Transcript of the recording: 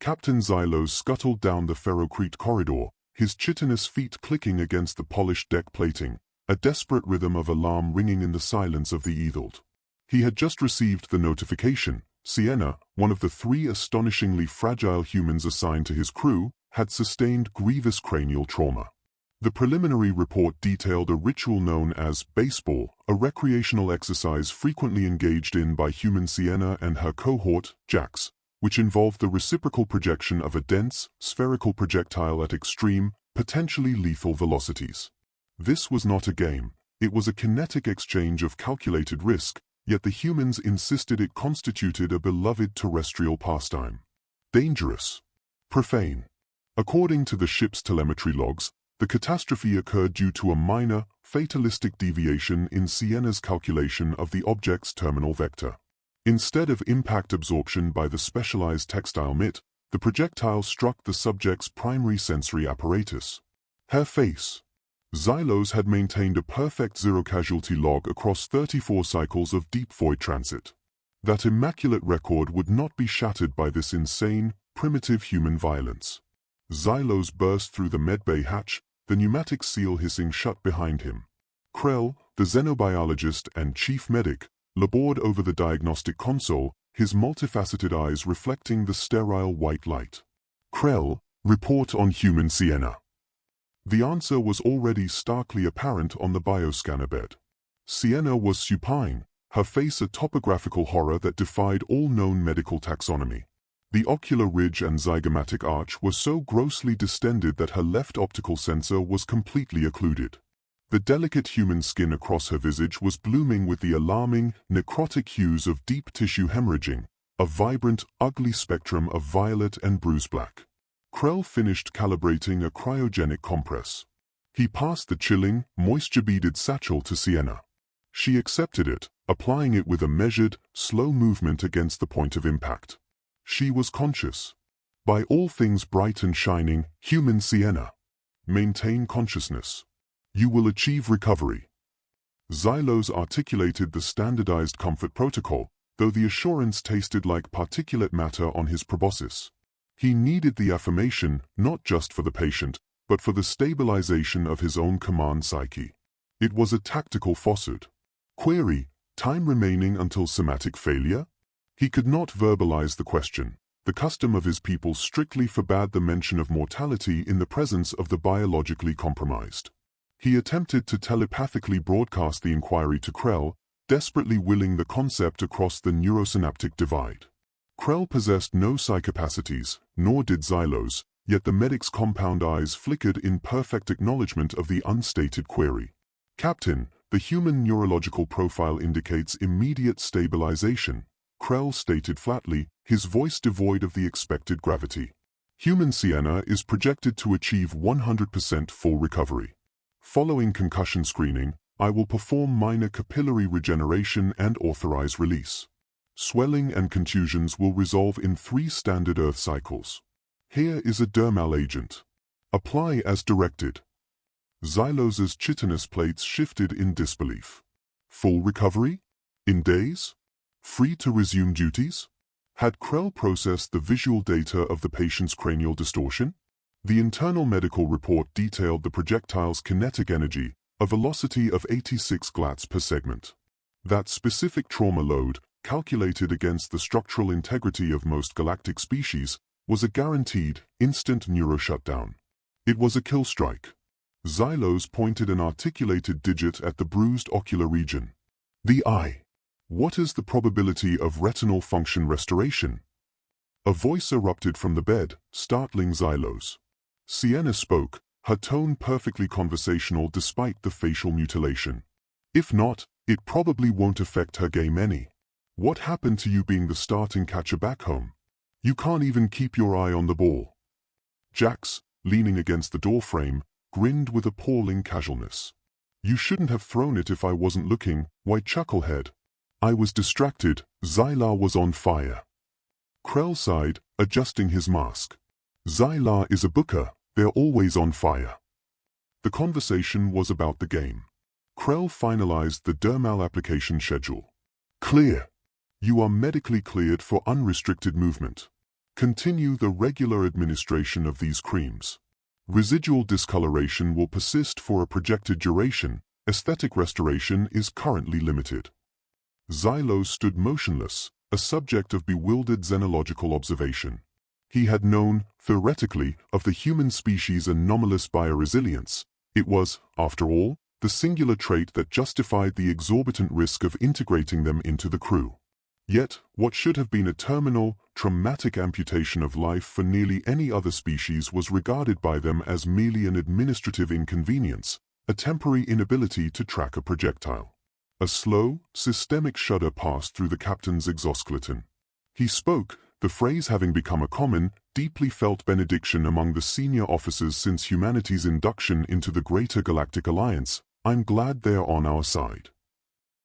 Captain Zylos scuttled down the ferrocrete corridor, his chitinous feet clicking against the polished deck plating, a desperate rhythm of alarm ringing in the silence of the either. He had just received the notification. Sienna, one of the 3 astonishingly fragile humans assigned to his crew, had sustained grievous cranial trauma. The preliminary report detailed a ritual known as baseball, a recreational exercise frequently engaged in by human Sienna and her cohort, Jax, which involved the reciprocal projection of a dense, spherical projectile at extreme, potentially lethal velocities. This was not a game, it was a kinetic exchange of calculated risk, yet the humans insisted it constituted a beloved terrestrial pastime. Dangerous. Profane. According to the ship's telemetry logs, the catastrophe occurred due to a minor, fatalistic deviation in Sienna's calculation of the object's terminal vector. Instead of impact absorption by the specialized textile mitt, the projectile struck the subject's primary sensory apparatus. Her face. Zylos had maintained a perfect zero-casualty log across 34 cycles of deep void transit. That immaculate record would not be shattered by this insane, primitive human violence. Zylos burst through the medbay hatch, the pneumatic seal hissing shut behind him. Krell, the xenobiologist and chief medic, labored over the diagnostic console, his multifaceted eyes reflecting the sterile white light. Krell, report on human Sienna. The answer was already starkly apparent on the bioscanner bed. Sienna was supine, her face a topographical horror that defied all known medical taxonomy. The ocular ridge and zygomatic arch were so grossly distended that her left optical sensor was completely occluded. The delicate human skin across her visage was blooming with the alarming, necrotic hues of deep tissue hemorrhaging, a vibrant, ugly spectrum of violet and bruise black. Krell finished calibrating a cryogenic compress. He passed the chilling, moisture-beaded satchel to Sienna. She accepted it, applying it with a measured, slow movement against the point of impact. She was conscious. By all things bright and shining, human Sienna. Maintain consciousness. You will achieve recovery. Zylos articulated the standardized comfort protocol, though the assurance tasted like particulate matter on his proboscis. He needed the affirmation not just for the patient, but for the stabilization of his own command psyche. It was a tactical falsehood. Query, time remaining until somatic failure? He could not verbalize the question. The custom of his people strictly forbade the mention of mortality in the presence of the biologically compromised. He attempted to telepathically broadcast the inquiry to Krell, desperately willing the concept across the neurosynaptic divide. Krell possessed no psychopacities, nor did Zylos, yet the medic's compound eyes flickered in perfect acknowledgement of the unstated query. Captain, the human neurological profile indicates immediate stabilization, Krell stated flatly, his voice devoid of the expected gravity. Human Sienna is projected to achieve 100% full recovery. Following concussion screening, I will perform minor capillary regeneration and authorize release. Swelling and contusions will resolve in 3 standard Earth cycles. Here is a dermal agent. Apply as directed. Zylos's chitinous plates shifted in disbelief. Full recovery? In days? Free to resume duties? Had Krell processed the visual data of the patient's cranial distortion? The internal medical report detailed the projectile's kinetic energy, a velocity of 86 glats per segment. That specific trauma load, calculated against the structural integrity of most galactic species, was a guaranteed, instant neuroshutdown. It was a kill strike. Zylos pointed an articulated digit at the bruised ocular region. The eye. What is the probability of retinal function restoration? A voice erupted from the bed, startling Zylos. Sienna spoke, her tone perfectly conversational despite the facial mutilation. If not, it probably won't affect her game any. What happened to you being the starting catcher back home? You can't even keep your eye on the ball. Jax, leaning against the doorframe, grinned with appalling casualness. You shouldn't have thrown it if I wasn't looking, white chucklehead. I was distracted, Zyla was on fire. Krell sighed, adjusting his mask. Zyla is a booker, they're always on fire. The conversation was about the game. Krell finalized the dermal application schedule. Clear. You are medically cleared for unrestricted movement. Continue the regular administration of these creams. Residual discoloration will persist for a projected duration. Aesthetic restoration is currently limited. Zylos stood motionless, a subject of bewildered xenological observation. He had known, theoretically, of the human species' anomalous bioresilience. It was, after all, the singular trait that justified the exorbitant risk of integrating them into the crew. Yet, what should have been a terminal, traumatic amputation of life for nearly any other species was regarded by them as merely an administrative inconvenience, a temporary inability to track a projectile. A slow, systemic shudder passed through the captain's exoskeleton. He spoke, the phrase having become a common, deeply felt benediction among the senior officers since humanity's induction into the greater galactic alliance. "I'm glad they're on our side."